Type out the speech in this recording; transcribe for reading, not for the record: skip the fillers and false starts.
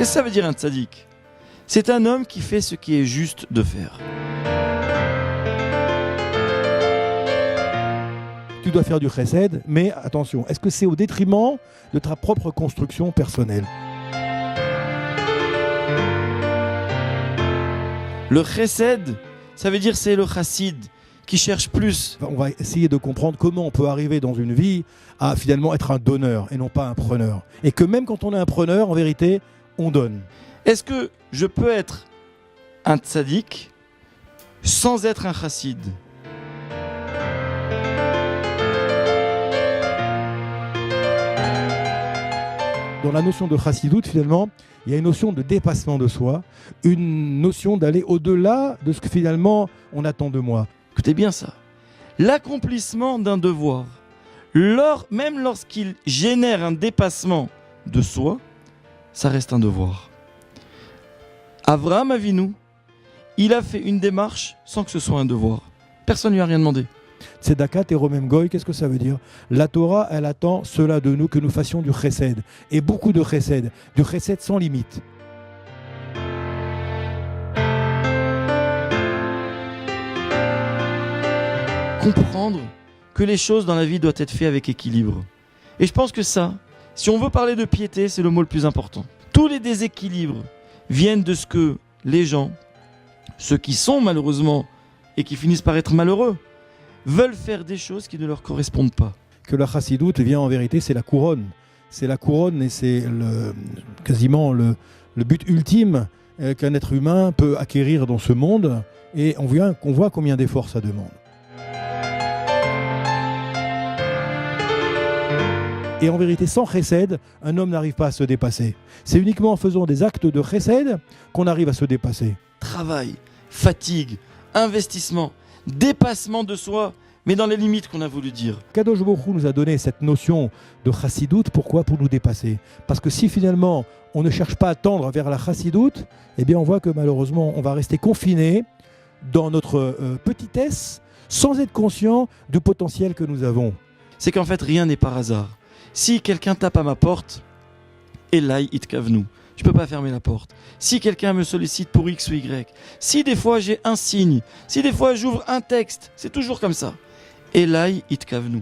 Qu'est-ce que ça veut dire un tzaddik? C'est un homme qui fait ce qui est juste de faire. Tu dois faire du chesed, mais attention, est-ce que c'est au détriment de ta propre construction personnelle? Le chesed, ça veut dire c'est le chassid qui cherche plus. On va essayer de comprendre comment on peut arriver dans une vie à finalement être un donneur et non pas un preneur. Et que même quand on est un preneur, en vérité, on donne. Est-ce que je peux être un tzaddik sans être un chassid? Dans la notion de chassidoute, finalement, il y a une notion de dépassement de soi, une notion d'aller au-delà de ce que finalement on attend de moi. Écoutez bien ça. L'accomplissement d'un devoir, même lorsqu'il génère un dépassement de soi, ça reste un devoir. Avraham Avinu, il a fait une démarche sans que ce soit un devoir. Personne ne lui a rien demandé. Tzedaka teromem goy, qu'est-ce que ça veut dire? La Torah, elle attend cela de nous, que nous fassions du chesed. Et beaucoup de chesed, du chesed sans limite. Comprendre que les choses dans la vie doivent être faites avec équilibre. Et je pense que ça, si on veut parler de piété, c'est le mot le plus important. Tous les déséquilibres viennent de ce que les gens, ceux qui sont malheureusement et qui finissent par être malheureux, veulent faire des choses qui ne leur correspondent pas. Que la chassidoute vient en vérité, c'est la couronne. C'est la couronne et c'est quasiment le but ultime qu'un être humain peut acquérir dans ce monde. Et on voit combien d'efforts ça demande. Et en vérité, sans chesed, un homme n'arrive pas à se dépasser. C'est uniquement en faisant des actes de chesed qu'on arrive à se dépasser. Travail, fatigue, investissement, dépassement de soi, mais dans les limites qu'on a voulu dire. Kadosh Baruch Hu nous a donné cette notion de chassidoute. Pourquoi? Pour nous dépasser. Parce que si finalement on ne cherche pas à tendre vers la chassidoute, eh bien on voit que malheureusement on va rester confiné dans notre petitesse sans être conscient du potentiel que nous avons. C'est qu'en fait rien n'est par hasard. Si quelqu'un tape à ma porte, Elai itkavnu, je ne peux pas fermer la porte. Si quelqu'un me sollicite pour X ou Y, si des fois j'ai un signe, si des fois j'ouvre un texte, c'est toujours comme ça. Elai itkavnu.